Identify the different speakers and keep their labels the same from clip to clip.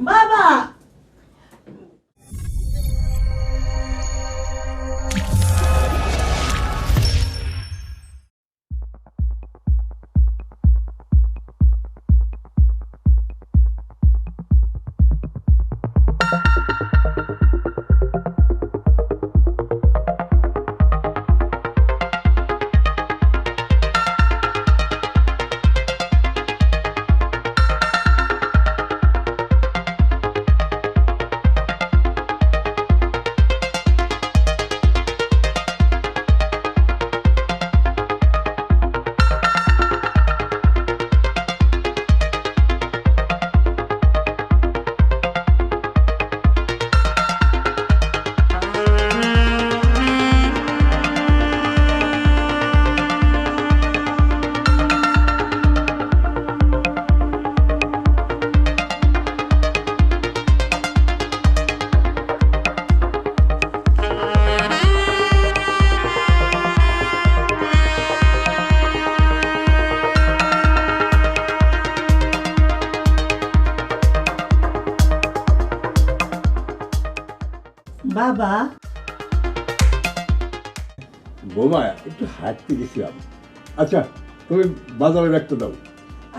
Speaker 1: বাবা বাবা
Speaker 2: বৌমা একটু হাঁটতে গেছিলাম। আচ্ছা তুমি বাজারে ব্যাগটা দাও।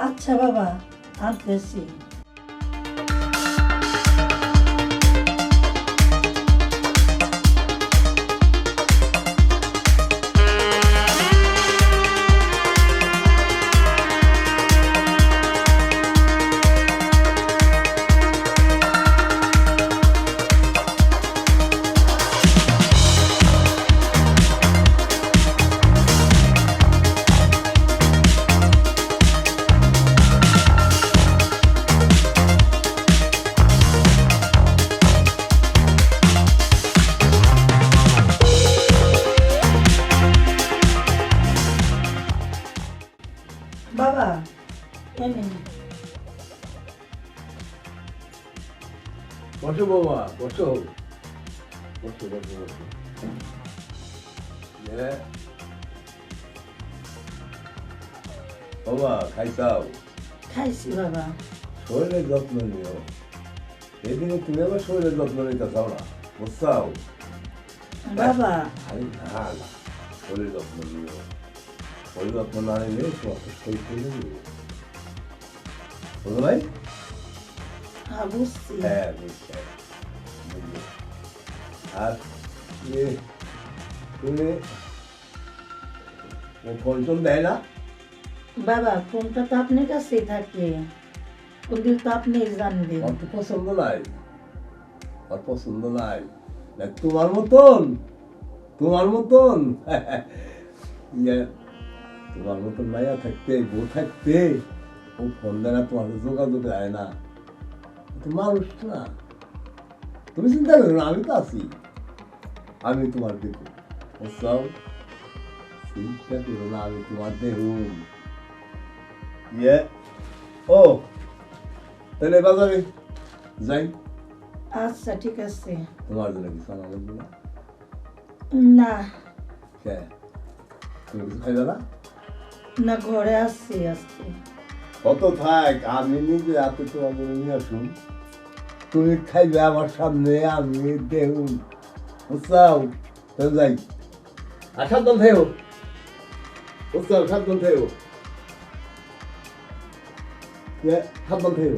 Speaker 1: আচ্ছা বাবা আনতেছি। বাবা এনে
Speaker 2: বসো বৌমা, বসো বসো বসো বসো। বৌমা খাইছাও?
Speaker 1: খাইছি বাবা।
Speaker 2: শরীরের যত্ন নিও। এদিনে তুমি আবার শরীরের যত্ন নিতে চাও না, বুঝছাও?
Speaker 1: বাবা
Speaker 2: আরে না না, শরীরের যত্ন নিও। শরীর যত্ন না নিলে তোমার তো শরীর চলে যাবে, বুঝো ভাই?
Speaker 1: হ্যাঁ বুঝছি।
Speaker 2: হ্যাঁ বুঝছি। আর তুমি ও ফোন টোন দেয় না?
Speaker 1: বাবা ফোনটা তো আপনার কাছেই থাকে, ওদিন তো আপনি জানবেন।
Speaker 2: ওর তো পছন্দ নাই, ওর পছন্দ নাই। দেখ তোমার মতন, তোমার মতন তোমার মতন মাইয়া থাকতে, বউ থাকতে ও ফোন দেয় না, তোমার যোগাযোগ দেয় না। তো মানুষ না, তুমি চিন্তা করো না, আমি তো আছি, আমি তোমার দেখো, বুঝছাও? চিন্তা করো না, আমি তোমার দেখুন। ও তাহলে বাজারে যাই।
Speaker 1: আচ্ছা ঠিক আছে।
Speaker 2: তোমার জন্য কিছু আনা লাগবে না?
Speaker 1: না
Speaker 2: হ্যাঁ, তুমি কিছু খাইবে না?
Speaker 1: না ঘরে আসছি আজকে।
Speaker 2: কত থাক, আমি নিজে হাতে তোমার জন্য নিয়ে আসুন, তুমি খাইবে আমার সামনে, আমি দেখুন, বুঝছাও? তাহলে যাই। আর সাবধান থেও, বুঝছাও? সাবধান থেও, সাবধান থেও।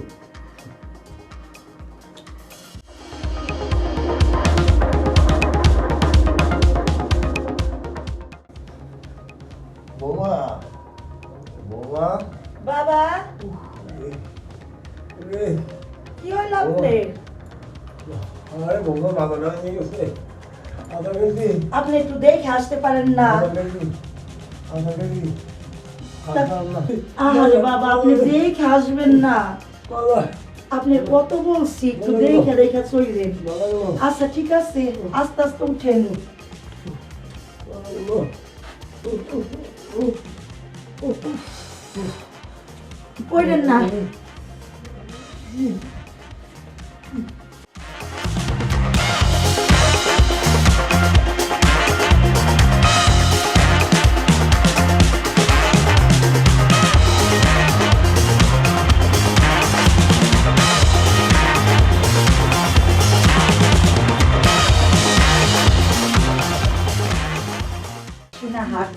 Speaker 2: বৌমা, বৌমা,
Speaker 1: বাবা
Speaker 2: রে,
Speaker 1: কি হইল আপনার?
Speaker 2: আরে বৌমা মাথাটা নিয়ে গেছে, মাথা গেছি,
Speaker 1: আপনি একটু দেখে আসতে পারেন না?
Speaker 2: মাথা গেছি।
Speaker 1: আরে বাবা আপনি দেখে আসবেন না, আপনি কত বলছি একটু দেখে দেখে চললেন। আচ্ছা ঠিক আছে, আস্তে আস্তে উঠেন। পড়েন না।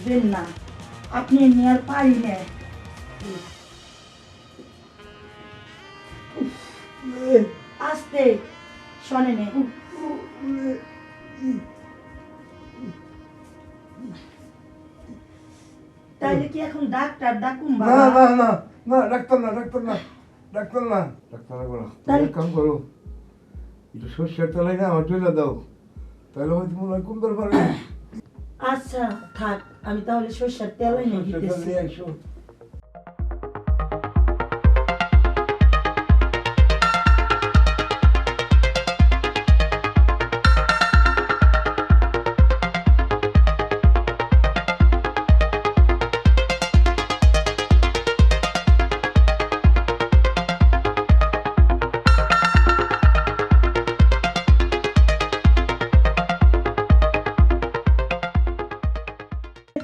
Speaker 1: আসবেন না, আপনি নিয়ে আর পারি না। আস্তে শোনেন, তাইলে কি এখন ডাক্তার ডাকুম
Speaker 2: না
Speaker 1: বাবা?
Speaker 2: না না না, ডাক্তার না, ডাক্তার না, ডাক্তার না, ডাক্তার না করো।
Speaker 1: তাহলে-
Speaker 2: এক কাম করো, একটু সর্ষের তেলাই না আমার চলে দাও, তাহলে হয়তো মনে হয় কমতে পারবে।
Speaker 1: আচ্ছা থাক, আমি তাহলে সর্ষের তেল এনে
Speaker 2: সর্ষের তেল
Speaker 1: দিতেছি।
Speaker 2: নিয়ে এসো।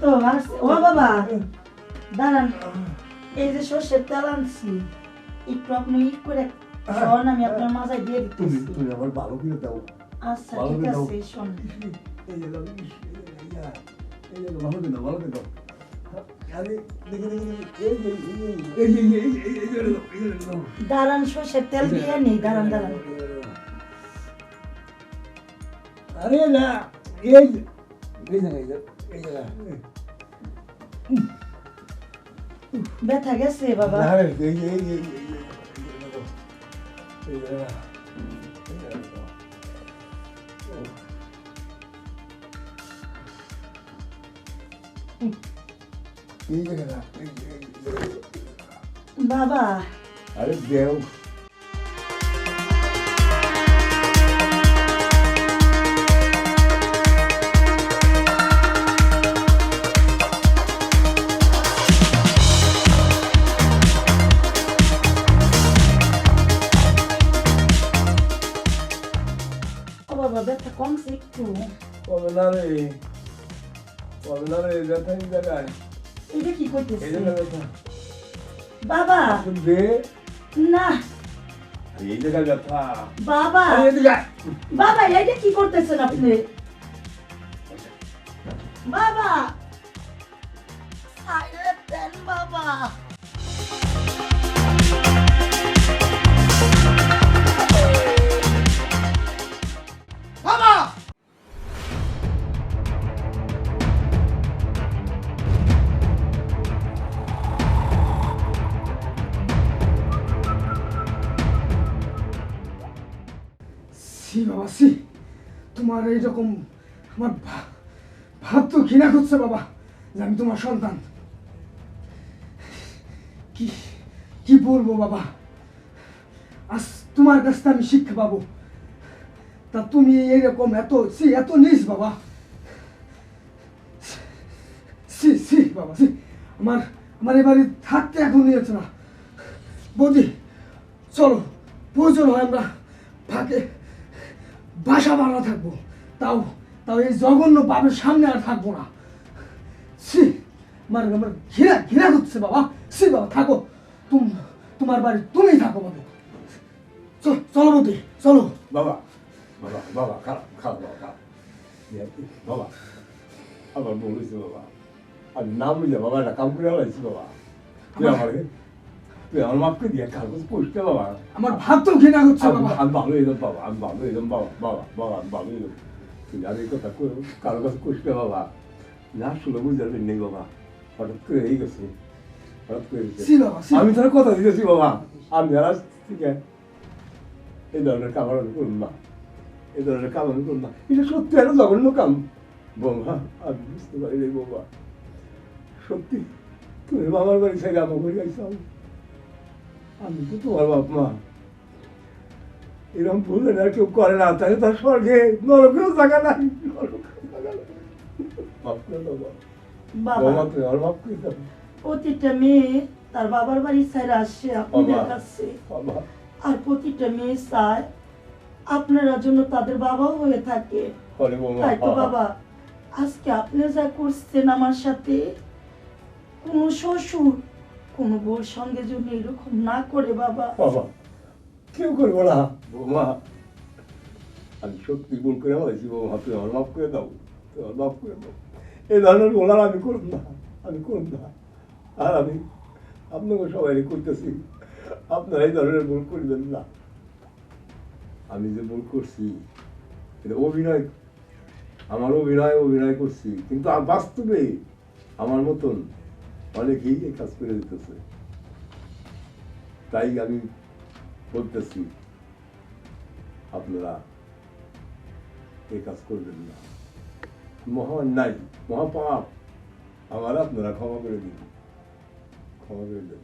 Speaker 1: তো ও বাবা দাঁড়ান, এই যে সর্ষের তেল আনছি, একটু আপনি ই করে শোন, আমি আপনার মাথায় দিয়ে
Speaker 2: তুমি
Speaker 1: দিতেছি।
Speaker 2: তুমি আমার ভালো করে দাও।
Speaker 1: আচ্ছা
Speaker 2: ভালো
Speaker 1: ঠিক
Speaker 2: করে দাও।
Speaker 1: আছে, শোন।
Speaker 2: এই যে দাও, এই যে ভালো করে দাও, ভালো করে দাও। আরে দেখে দেখে দেখে, এই যে এই যে দাও, এই যে দাও।
Speaker 1: দাঁড়ান, সর্ষের তেল দিয়ে নেই, দাঁড়ান দাঁড়ান।
Speaker 2: আরে না, এই যে এই জায়গা, এই জায়গা।
Speaker 1: ব্যথা গেছে বাবা?
Speaker 2: না রে, এই যে এই যে এই জায়গা। এই জায়গা, এই জায়গা।
Speaker 1: বাবা
Speaker 2: আরে দেও।
Speaker 1: ও বাবা, ব্যথা কমছে একটু?
Speaker 2: কবে না রে, কবে না রে, ব্যথা এই জায়গায়,
Speaker 1: এটা কি
Speaker 2: এই
Speaker 1: করতেছে
Speaker 2: জায়গায় ব্যথা।
Speaker 1: বাবা?
Speaker 2: দে,
Speaker 1: না
Speaker 2: এই জায়গায় ব্যথা।
Speaker 1: বাবা,
Speaker 2: আরে এদিকে আয়।
Speaker 1: বাবা এটা কি করতেছেন আপনি? বাবা আরে দেন বাবা।
Speaker 2: বাবা!
Speaker 3: সি বাবা সি, তোমার এইরকম আমার ভাব তো ঘৃণা করছে বাবা, যে আমি তোমার সন্তান। কি কি বলবো বাবা, আজ তোমার কাছ থেকে আমি শিক্ষা পাবো, তা তুমি এইরকম এত নিস বাবা। সি সি বাবা সি, আমার এবারে থাকতে এখন নিয়েছে না। বৌদি চলো, প্রয়োজন হয় আমরা ফাঁকে বাসা বানা থাকবো, তাও তাও এই জঘন্য বাবের সামনে আর থাকবো না। সি, আমার ঘৃণা ঘৃণা করছে বাবা। সি বাবা, থাকো, তোমার বাড়ি তুমিই থাকো বাবা। চলো বৌদি চলো।
Speaker 2: বাবা, বাবা, বাবা, খারাপ, খারাপ, বাবা, খারাপ। বাবা, আমার বলেছি বাবা, আমি নাম বুঝলে বাবা একটা কাম করে আলাইছি বাবা। তুই আমার মাপকে দিয়ে কাগজ পড়তে বাবা।
Speaker 3: আমার ভাব তো ঘৃণা করছে বাবা।
Speaker 2: আমি ভালো এলাম বাবা, আমি ভালো এলাম বাবা, বাবা, বাবা, আমি ভালো এলাম। তুই আর এই কথা কারো কাছে কষতে বাবা, না শুনে বুঝতে পারবেন নেই বাবা, হঠাৎ করে এই গেছে, হঠাৎ করে গেছে।
Speaker 3: সি বাবা সি,
Speaker 2: আমি তোর কথা দিয়েছি বাবা, আমি আর ঠিক আছে এই ধরনের কাম আমি করুন না, এই ধরনের কাম আমি করুন না, এটা সত্যি একটা জঘন্য কাম বৌমা। আমি বুঝতে পারি রে বৌমা, সত্যি তুমি বাবার বাড়ি ছেড়ে আমার বাড়ি আইসাও, আমি তো তোমার বাপ মা, এরকম ভুল না কেউ করে না, তাহলে তার স্বর্গে নরকেও জায়গা নাই, নরকেও জায়গা নাই। মাফ করে দাও বাবা,
Speaker 1: বাবা
Speaker 2: বৌমা তুমি আমার মাফ করে দাও
Speaker 1: প্রতিটা মেয়ে তার বাবার বাড়ি ছেড়ে আসে আপনাদের
Speaker 2: বাবা।
Speaker 1: কাছে,
Speaker 2: বাবা।
Speaker 1: আর প্রতিটা মেয়ে চায় আপনারা জন্য তাদের বাবাও হয়ে থাকে।
Speaker 2: হরে বৌমা,
Speaker 1: তাই তো বাবা, আজকে আপনি যা করছেন আমার সাথে, কোনো শ্বশুর কোনো বউর সঙ্গে যদি এরকম না করে বাবা।
Speaker 2: বাবা কেউ করবো না বৌমা, আমি সত্যি ভুল করে বলেছি বৌমা, তুই আমার মাফ করে দাও, তুই আমার মাফ করে দাও। এই ধরনের ভুল আর আমি করব না, আমি করব না। আর আমি আপনাকে সবাই করতেছি, আপনারা এই ধরনের ভুল করবেন না। আমি যে ভুল করছি এটা অভিনয়, আমার অভিনয় করছি, কিন্তু বাস্তবে আমার মতন অনেকেই এই কাজ করে দিতেছে। তাই আমি বলতেছি আপনারা এই কাজ করবেন না। মহা অন্যায়, মহাপাপ, আমার আপনারা ক্ষমা করে দিন, ক্ষমা করে দেন।